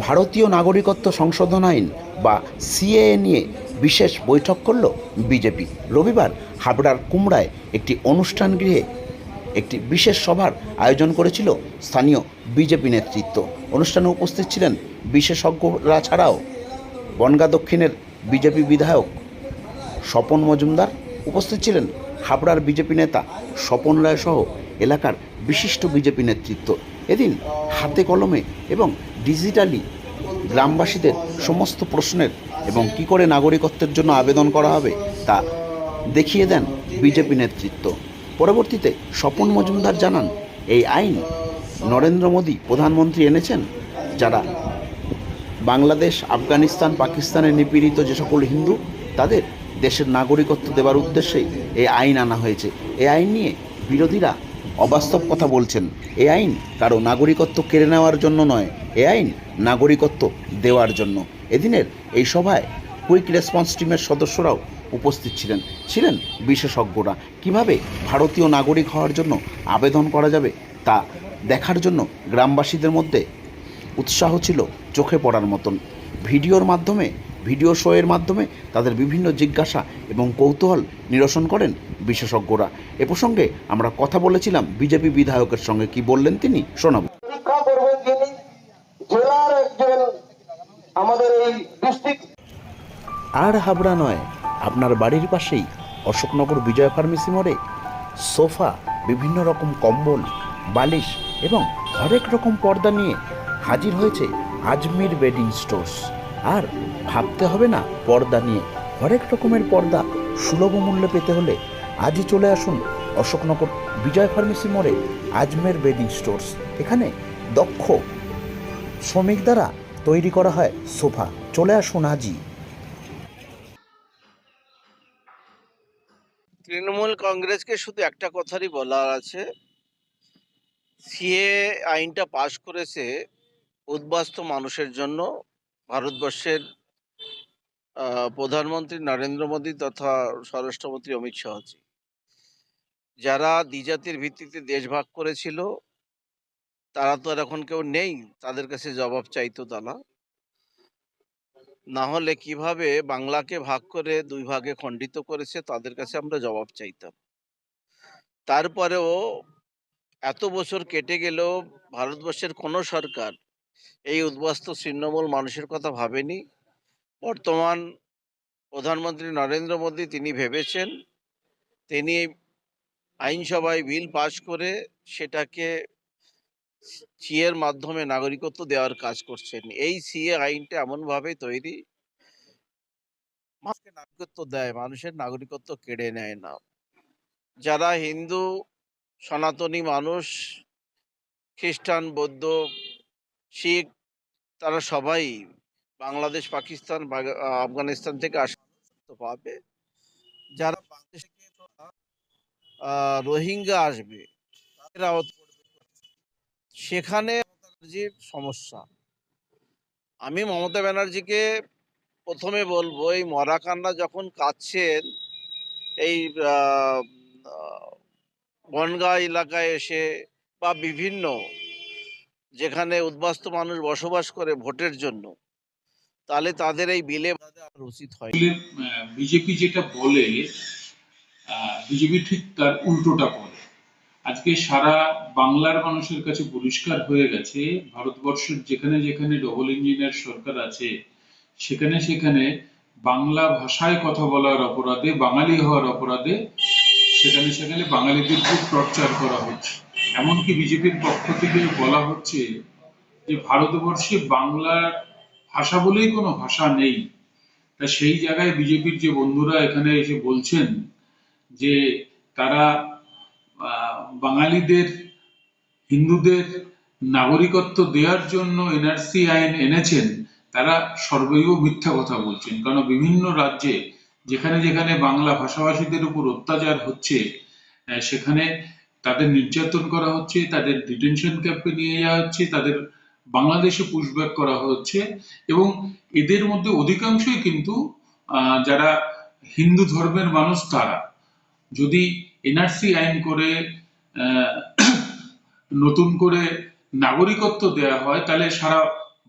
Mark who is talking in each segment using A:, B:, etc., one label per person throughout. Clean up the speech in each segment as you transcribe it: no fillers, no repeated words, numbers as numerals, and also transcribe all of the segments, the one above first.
A: ভারতীয় নাগরিকত্ব সংশোধন আইন বা সিএএ নিয়ে বিশেষ বৈঠক করল বিজেপি। রবিবার হাবড়ার কুমড়ায় একটি অনুষ্ঠান গৃহে একটি বিশেষ সভার আয়োজন করেছিল স্থানীয় বিজেপি নেতৃত্ব। অনুষ্ঠানে উপস্থিত ছিলেন বিশেষজ্ঞরা ছাড়াও বনগাঁ দক্ষিণের বিজেপি বিধায়ক স্বপন মজুমদার, উপস্থিত ছিলেন হাবড়ার বিজেপি নেতা স্বপন রায় সহ এলাকার বিশিষ্ট বিজেপি নেতৃত্ব। এদিন হাতে কলমে এবং ডিজিটালি গ্রামবাসীদের সমস্ত প্রশ্নের এবং কী করে নাগরিকত্বের জন্য আবেদন করা হবে তা দেখিয়ে দেন বিজেপি নেতৃত্ব। পরবর্তীতে স্বপন মজুমদার জানান, এই আইন নরেন্দ্র মোদী প্রধানমন্ত্রী এনেছেন, যারা বাংলাদেশ, আফগানিস্তান, পাকিস্তানে নিপীড়িত যে সকল হিন্দু তাদের দেশের নাগরিকত্ব দেওয়ার উদ্দেশ্যেই এই আইন আনা হয়েছে। এই আইন নিয়ে বিরোধীরা অবাস্তব কথা বলছেন। এই আইন কারো নাগরিকত্ব কেড়ে নেওয়ার জন্য নয়, এই আইন নাগরিকত্ব দেওয়ার জন্য। এদিনের এই সভায় কুইক রেসপন্স টিমের সদস্যরাও উপস্থিত ছিলেন বিশেষজ্ঞরা। কিভাবে ভারতীয় নাগরিক হওয়ার জন্য আবেদন করা যাবে তা দেখার জন্য গ্রামবাসীদের মধ্যে উৎসাহ ছিল চোখে পড়ার মতন। ভিডিও শোয়ের মাধ্যমে তাদের বিভিন্ন জিজ্ঞাসা এবং কৌতূহল নিরসন করেন বিশেষজ্ঞরা। এ প্রসঙ্গে আমরা কথা বলেছিলাম বিজেপি বিধায়কের সঙ্গে। কি বললেন তিনি শোনাব।
B: পরীক্ষা করবেন যিনি জেলার একজন আমাদের এই ডিস্ট্রিক্ট।
A: আর হাবড়া নয়, আপনার বাড়ির পাশেই অশোকনগর বিজয় ফার্মেসি মোড়ে সোফা, বিভিন্ন রকম কম্বল, বালিশ এবং হরেক রকম পর্দা নিয়ে হাজির হয়েছে আজমির বেডিং স্টোর্স। আর ভাবতে হবে না পর্দা নিয়ে, হরেক রকমের পর্দা সুলভ মূল্যে পেতে হলে আজই চলে আসুন অশোকনগর বিজয় ফার্মেসি মোড়ে আজমের বেডিং স্টোর্স। এখানে দক্ষ শ্রমিক দ্বারা তৈরি করা হয় সোফা। চলে আসুন আজই।
C: তৃণমূল কংগ্রেসকে শুধু একটা কথারই বলার আছে, সিএ আইনটা পাশ করেছে উদ্বাস্তু মানুষের জন্য। ভারতবর্ষের প্রধানমন্ত্রী নরেন্দ্র মোদী তথা স্বরাষ্ট্রমন্ত্রী অমিত শাহজি, যারা দ্বিজাতির ভিত্তিতে দেশ ভাগ করেছিল, তারা তো আর এখন কেউ নেই। তাদের কাছে জবাব চাইতো তারা, না হলে কিভাবে বাংলাকে ভাগ করে দুই ভাগে খণ্ডিত করেছে তাদের কাছে আমরা জবাব চাইতাম। তারপরেও এত বছর কেটে গেলেও ভারতবর্ষের কোনো সরকার এই উদ্বাস্তু ছিন্নমূল মানুষের কথা ভাবেনি। বর্তমান প্রধানমন্ত্রী নরেন্দ্র মোদী তিনি ভেবেছেন, তিনি আইনসভায় বিল পাশ করে সেটাকে সিএর মাধ্যমে নাগরিকত্ব দেওয়ার কাজ করছেন। এই সিএ আইনটা এমনভাবে তৈরি, মানুষকে নাগরিকত্ব দেয়, মানুষের নাগরিকত্ব কেড়ে নেয় না। যারা হিন্দু সনাতনী মানুষ, খ্রিস্টান, বৌদ্ধ, শিখ, তারা সবাই বাংলাদেশ, পাকিস্তান, আফগানিস্তান থেকে আসতে পাবে। যারা বাংলাদেশ থেকে রোহিঙ্গা আসবে তারাও সেখানে সমস্যা। আমি মমতা ব্যানার্জিকে প্রথমে বলবো, এই মরাকান্না যখন কাটছেন এই বনগাঁ এলাকায় এসে বা বিভিন্ন যেখানে উদ্বাস্তু মানুষ বসবাস করে ভোটের জন্য, তাহলে তাদের এই বিলে উচিত হয়।
D: বিজেপি যেটা বলে, বিজেপি ঠিক তার উল্টোটা করে। আজকে সারা বাংলার মানুষের কাছে পরিষ্কার হয়ে গেছে, ভারতবর্ষের যেখানে যেখানে ডবল ইঞ্জিনের সরকার আছে সেখানে সেখানে বাংলা ভাষায় কথা বলার অপরাধে, বাঙালি হওয়ার অপরাধে সেখানে সেখানে বাঙালিদের খুব টর্চার করা হচ্ছে। এমনকি বিজেপির পক্ষ থেকে বলা হচ্ছে যে ভারতবর্ষে বাংলা ভাষা বলেই কোনো ভাষা নেই। তা সেই জায়গায় বিজেপির যে বন্ধুরা এখানে এসে বলছেন যে তারা বাঙালিদের, হিন্দুদের নাগরিকত্ব দেওয়ার জন্য এনআরসি আইন এনেছেন, তারা সর্বৈব মিথ্যা কথা বলছেন। কারণ বিভিন্ন রাজ্যে যেখানে যেখানে বাংলা ভাষাভাষীদের উপর অত্যাচার হচ্ছে, সেখানে তাদের নির্যাতন করা হচ্ছে, তাদের ডিটেনশন ক্যাম্পে নিয়ে যাওয়া হচ্ছে, তাদের বাংলাদেশে পুশব্যাক করা হচ্ছে। এবং এদের মধ্যে অধিকাংশই কিন্তু যারা হিন্দু ধর্মের মানুষ, তারা যদি এনআরসি আইন করে নতুন করে নাগরিকত্ব দেয়া হয় তাহলে সারা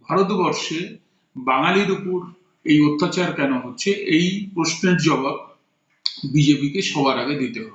D: ভারতবর্ষে বাঙালির উপর এই অত্যাচার কেন হচ্ছে, এই প্রশ্নের জবাব বিজেপিকে সবার আগে দিতে হবে।